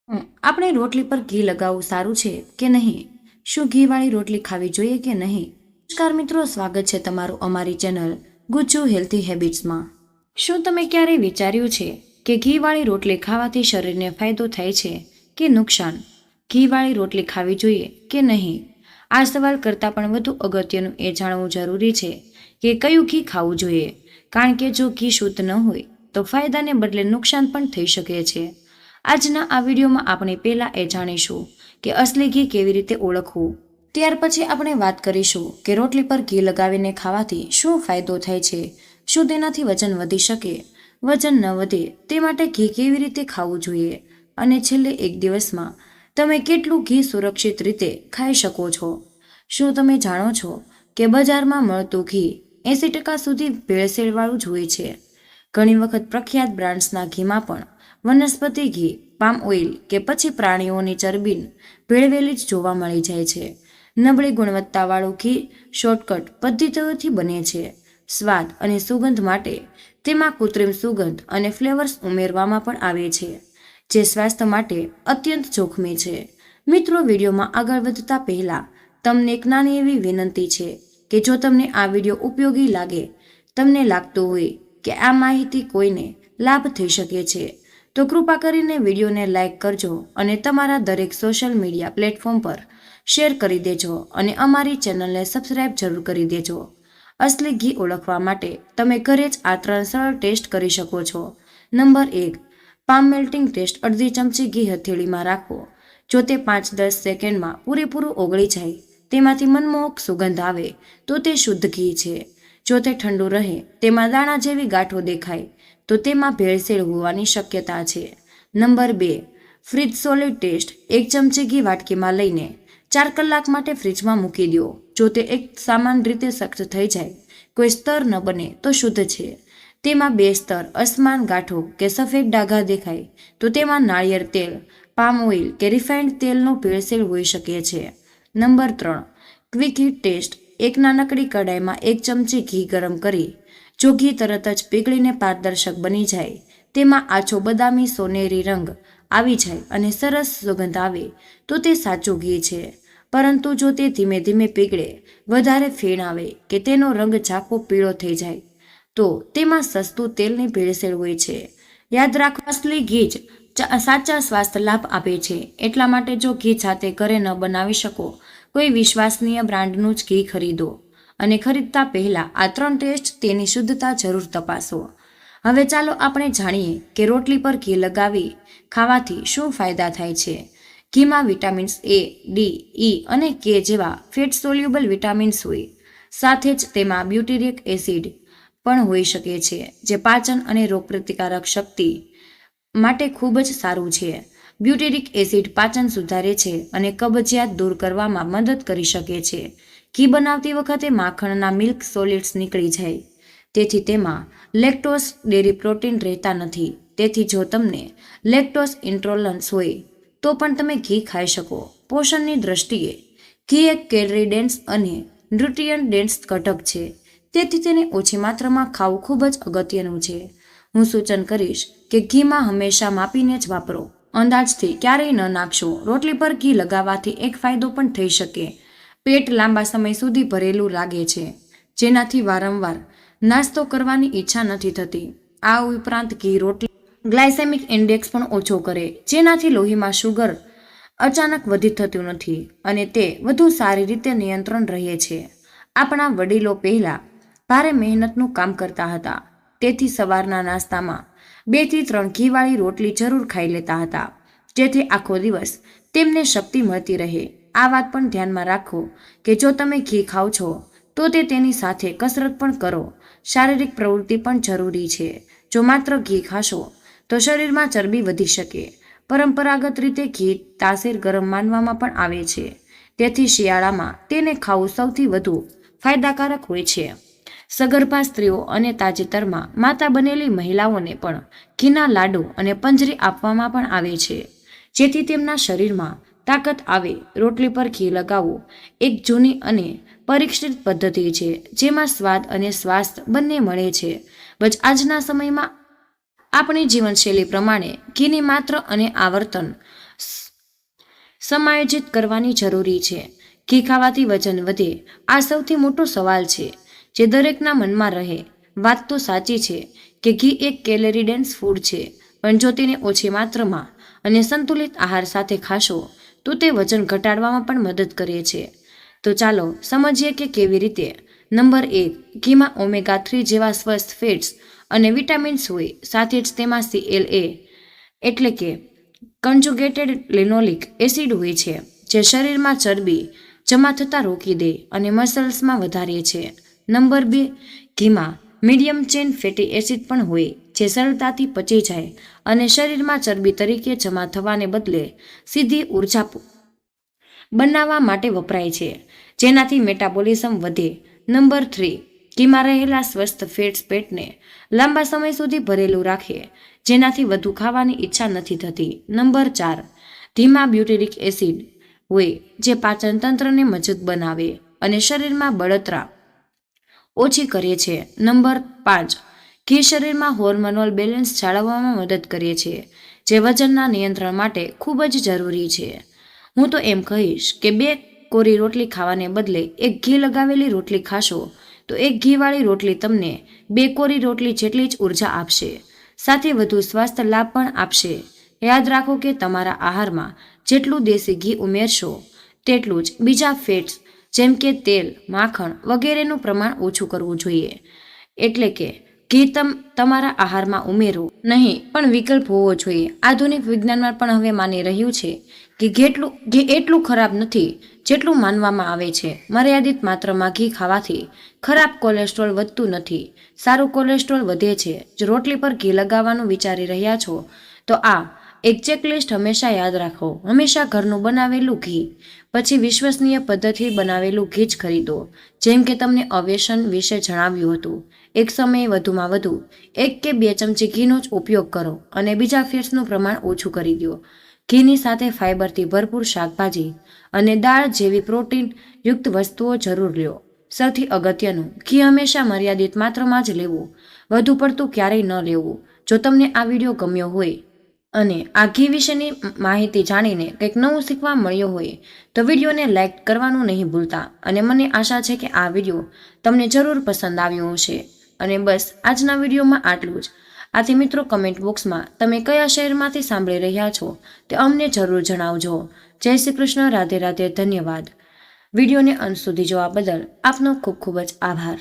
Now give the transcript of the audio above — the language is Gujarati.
આપણે રોટલી પર ઘી લગાવવું સારું છે કે નહીં? શું ઘીવાળી રોટલી ખાવી જોઈએ કે નહીં? નમસ્કાર મિત્રો, સ્વાગત છે તમારું અમારી ચેનલ ગુજ્જુ હેલ્ધી હેબિટ્સમાં. શું તમે ક્યારેય વિચાર્યું છે કે ઘીવાળી રોટલી ખાવાથી શરીરને ફાયદો થાય છે કે નુકસાન? ઘીવાળી રોટલી ખાવી જોઈએ કે નહીં? આ સવાલ કરતાં પણ વધુ અગત્યનું એ જાણવું જરૂરી છે કે કયું ઘી ખાવું જોઈએ, કારણ કે જો ઘી શુદ્ધ ન હોય તો ફાયદાને બદલે નુકસાન પણ થઈ શકે છે. આજના આ વિડીયોમાં આપણે પહેલા એ જાણીશું કે અસલી ઘી કેવી રીતે ઓળખવું. ત્યાર પછી આપણે વાત કરીશું કે રોટલી પર ઘી લગાવીને ખાવાથી શું ફાયદો થાય છે, શું તેનાથી વજન વધી શકે, વજન ન વધે તે માટે ઘી કેવી રીતે ખાવું જોઈએ, અને છેલ્લે એક દિવસમાં તમે કેટલું ઘી સુરક્ષિત રીતે ખાઈ શકો છો. શું તમે જાણો છો કે બજારમાં મળતું ઘી 80% સુધી ભેળસેળવાળું જ હોય છે. ઘણી વખત પ્રખ્યાત બ્રાન્ડ્સના ઘીમાં પણ વનસ્પતિ ઘી, પામ ઓઇલ કે પછી પ્રાણીઓની ચરબી ભેળવેલી જ જોવા મળી જાય છે. નબળી ગુણવત્તાવાળું ઘી શોર્ટકટ પદ્ધતિઓથી બને છે. સ્વાદ અને સુગંધ માટે તેમાં કૃત્રિમ સુગંધ અને ફ્લેવર્સ ઉમેરવામાં પણ આવે છે, જે સ્વાસ્થ્ય માટે અત્યંત જોખમી છે. મિત્રો, વિડીયોમાં આગળ વધતા પહેલા તમને એક નાની એવી વિનંતી છે કે જો તમને આ વિડીયો ઉપયોગી લાગે, તમને લાગતું હોય કે આ માહિતી કોઈને લાભ થઈ શકે છે, તો કૃપા કરીને વિડીયોને લાઇક કરજો અને તમારા દરેક સોશિયલ મીડિયા પ્લેટફોર્મ પર શેર કરી દેજો અને અમારી ચેનલને સબસ્ક્રાઇબ જરૂર કરી દેજો. અસલી ઘી ઓળખવા માટે તમે ઘરે જ આ 3 સરળ ટેસ્ટ કરી શકો છો. Number 1, palm melting test. અડધી ચમચી ઘી હથેળીમાં રાખો. જો તે 5-10 સેકન્ડમાં પૂરેપૂરું ઓગળી જાય, તેમાંથી મનમોહક સુગંધ આવે તો તે શુદ્ધ ઘી છે. જો તે ઠંડુ રહે, તેમાં દાણા જેવી ગાંઠો દેખાય, તો તેમાં ભેળસેળ હોવાની શક્યતા છે. Number 2, fridge solid test. 1 ચમચી ઘી વાટકીમાં લઈને 4 કલાક માટે ફ્રીજમાં મૂકી દો. જો તે એક સમાન રીતે સખ્ત થઈ જાય, કોઈ સ્તર ન બને, તો શુદ્ધ છે. તેમાં 2 સ્તર, અસમાન ગાંઠો કે સફેદ ડાઘા દેખાય, તો તેમાં નાળિયેર તેલ, પામ ઓઇલ કે રિફાઇન્ડ તેલનો ભેળસેળ હોઈ શકે છે. Number 3, quick heat test. એક નાનકડી કડાઈમાં 1 ચમચી ઘી ગરમ કરી, જો ઘી તરત જ પીગળીને પારદર્શક બની જાય, તેમાં આછો બદામી સોનેરી રંગ આવી જાય અને સરસ સુગંધ આવે, તો તે સાચું ઘી છે. પરંતુ જો તે ધીમે ધીમે પીગળે, વધારે ફેણ આવે કે તેનો રંગ ઝાંખો પીળો થઈ જાય, તો તેમાં સસ્તું તેલની ભેળસેળ હોય છે. યાદ રાખો, અસલી ઘી જ સાચા સ્વાસ્થ્ય લાભ આપે છે. એટલા માટે જો ઘી જાતે ઘરે ન બનાવી શકો, કોઈ વિશ્વસનીય બ્રાન્ડનું જ ઘી ખરીદો અને ખરીદતા પહેલા આ 3 ટેસ્ટ તેની શુદ્ધતા જરૂર તપાસો. હવે ચાલો આપણે જાણીએ કે રોટલી પર ઘી લગાવી ખાવાથી શું ફાયદા થાય છે. ઘીમાં વિટામિન્સ A, D, E અને K જેવા ફેટ સોલ્યુબલ વિટામિન્સ હોય. સાથે જ તેમાં બ્યુટેરિક એસિડ પણ હોઈ શકે છે, જે પાચન અને રોગપ્રતિકારક શક્તિ માટે ખૂબ જ સારું છે. બ્યુટેરિક એસિડ પાચન સુધારે છે અને કબજિયાત દૂર કરવામાં મદદ કરી શકે છે. ઘી બનાવતી વખતે માખણના મિલ્ક સોલિડ્સ નીકળી જાય, તેથી તેમાં લેક્ટોઝ ડેરી પ્રોટીન રહેતા નથી. તેથી જો તમને લેક્ટોઝ ઇન્ટોલરન્સ હોય, તો પણ તમે ઘી ખાઈ શકો. પોષણની દ્રષ્ટિએ ઘી એક કેલરી ડેન્સ અને ન્યુટ્રિયન્ટ ડેન્સ ઘટક છે, તેથી તેને ઓછી માત્રામાં ખાવું ખૂબ જ અગત્યનું છે. હું સૂચન કરીશ કે ઘીમાં હંમેશા માપીને જ વાપરો. અંદાજથી ક્યારેય ન નાખશો. રોટલી પર ઘી લગાવવાથી એક ફાયદો પણ થઈ શકે. પેટ લાંબા સમય સુધી ભરેલું લાગે છે, જેનાથી વારંવાર નાસ્તો કરવાની ઈચ્છા નથી થતી. આ ઉપરાંત ઘી રોટલી ગ્લાયસેમિક ઇન્ડેક્સ પણ ઓછો કરે, જેનાથી લોહીમાં શુગર અચાનક વધી થતું નથી અને તે વધુ સારી રીતે નિયંત્રણ રહે છે. આપણા વડીલો પહેલા ભારે મહેનતનું કામ કરતા હતા, તેથી સવારના નાસ્તામાં 2 થી 3 ઘીવાળી રોટલી જરૂર ખાઈ લેતા હતા, જેથી આખો દિવસ તેમને શક્તિ મળતી રહે. આ વાત પણ ધ્યાનમાં રાખો કે જો તમે ઘી ખાઓ છો, તો તેની સાથે કસરત પણ કરો. શારીરિક પ્રવૃત્તિ પણ જરૂરી છે. જો માત્ર ઘી ખાશો તો શરીરમાં ચરબી વધી શકે. પરંપરાગત રીતે ઘી તાસીર ગરમ માનવામાં પણ આવે છે, તેથી શિયાળામાં તેને ખાવું સૌથી વધુ ફાયદાકારક હોય છે. સગર્ભા સ્ત્રીઓ અને તાજેતરમાં માતા બનેલી મહિલાઓને પણ ઘીના લાડુ અને પંજરી આપવામાં પણ આવે છે, જેથી તેમના શરીરમાં તાકાત આવે. રોટલી પર ઘી લગાવવું એક જૂની અને પરીક્ષિત પદ્ધતિ છે, જેમાં સ્વાદ અને સ્વાસ્થ્ય બંને મળે છે. બસ આજના સમયમાં આપણી જીવનશૈલી પ્રમાણે ઘીની માત્ર અને આવર્તન સમાયોજિત કરવાની જરૂરી છે. ઘી ખાવાથી વજન વધે, આ સૌથી મોટો સવાલ છે જે દરેકના મનમાં રહે. વાત તો સાચી છે કે ઘી એક કેલરી ડેન્સ ફૂડ છે, પણ જો તેને ઓછી માત્રામાં અને સંતુલિત આહાર સાથે ખાશો તો તે વજન ઘટાડવામાં પણ મદદ કરે છે. તો ચાલો સમજીએ કે કેવી રીતે. નંબર 1, ઘીમાં ઓમેગા 3 જેવા સ્વસ્થ ફેટ્સ અને વિટામિન્સ હોય, સાથે જ તેમાં CLA એટલે કે કન્જુગેટેડ લિનોલિક એસિડ હોય છે, જે શરીરમાં ચરબી જમા થતાં રોકી દે અને મસલ્સમાં વધારે છે. નંબર 2, ઘીમાં મીડિયમ ચેન ફેટી એસિડ પણ હોય, જે સરળતાથી પચી જાય અને શરીરમાં ચરબી તરીકે જમા થવાને બદલે સીધી ઉર્જા બનાવવા માટે વપરાય છે, જેનાથી મેટાબોલિઝમ વધે. નંબર 3, ઘીમાં રહેલા સ્વસ્થ ફેટ્સ પેટને લાંબા સમય સુધી ભરેલું રાખે, જેનાથી વધુ ખાવાની ઈચ્છા નથી થતી. નંબર 4, ઘીમાં બ્યુટેરિક એસિડ હોય, જે પાચન તંત્રને મજબૂત બનાવે અને શરીરમાં બળતરા ઓછી કરે છે. નંબર 5, ઘી શરીરમાં હોર્મોનલ બેલેન્સ જાળવવામાં મદદ કરે છે, જે વજનના નિયંત્રણ માટે ખૂબ જ જરૂરી છે. હું તો એમ કહીશ કે 2 કોરી રોટલી ખાવાને બદલે એક ઘી લગાવેલી રોટલી ખાશો તો એક ઘીવાળી રોટલી તમને 2 કોરી રોટલી જેટલી જ ઉર્જા આપશે, સાથે વધુ સ્વાસ્થ્ય લાભ પણ આપશે. યાદ રાખો કે તમારા આહારમાં જેટલું દેશી ઘી ઉમેરશો તેટલું જ બીજા ફેટ્સ જેમ કે તેલ, માખણ વગેરેનું પ્રમાણ ઓછું કરવું જોઈએ. એટલે કે ઘી તમારા આહારમાં ઉમેરો નહીં, પણ વિકલ્પ હોવો જોઈએ. આધુનિક વિજ્ઞાનમાં પણ હવે માની રહ્યું છે કે ઘી એટલું ખરાબ નથી જેટલું માનવામાં આવે છે. મર્યાદિત માત્રામાં ઘી ખાવાથી ખરાબ કોલેસ્ટ્રોલ વધતું નથી, સારું કોલેસ્ટ્રોલ વધે છે. જો રોટલી પર ઘી લગાવવાનું વિચારી રહ્યા છો તો આ એક ચેકલિસ્ટ હંમેશા યાદ રાખો. હંમેશા ઘરનું બનાવેલું ઘી, પછી વિશ્વસનીય પદ્ધતિ બનાવેલું ઘી જ ખરીદો. જેમ કે તમને અવેશન વિશે જણાવ્યું હતું, એક સમયે વધુમાં વધુ 1 કે 2 ચમચી ઘીનો જ ઉપયોગ કરો અને બીજા ફેટ્સનું પ્રમાણ ઓછું કરી દો. ઘીની સાથે ફાઇબરથી ભરપૂર શાકભાજી અને દાળ જેવી પ્રોટીન યુક્ત વસ્તુઓ જરૂર લ્યો. સૌથી અગત્યનું, ઘી હંમેશા મર્યાદિત માત્રામાં જ લેવું, વધુ પડતું ક્યારેય ન લેવું. જો તમને આ વિડીયો ગમ્યો હોય અને આ ઘી વિશેની માહિતી જાણીને કંઈક નવું શીખવા મળ્યું હોય તો વિડીયોને લાઇક કરવાનું નહીં ભૂલતા. અને મને આશા છે કે આ વિડીયો તમને જરૂર પસંદ આવ્યો હશે. અને બસ આજના વિડીયોમાં આટલું જ. આથી મિત્રો, કમેન્ટ બોક્સમાં તમે કયા શહેરમાંથી સાંભળી રહ્યા છો તે અમને જરૂર જણાવજો. જય શ્રી કૃષ્ણ, રાધે રાધે, ધન્યવાદ. વિડીયોને અંત સુધી જોવા બદલ આપનો ખૂબ ખૂબ જ આભાર.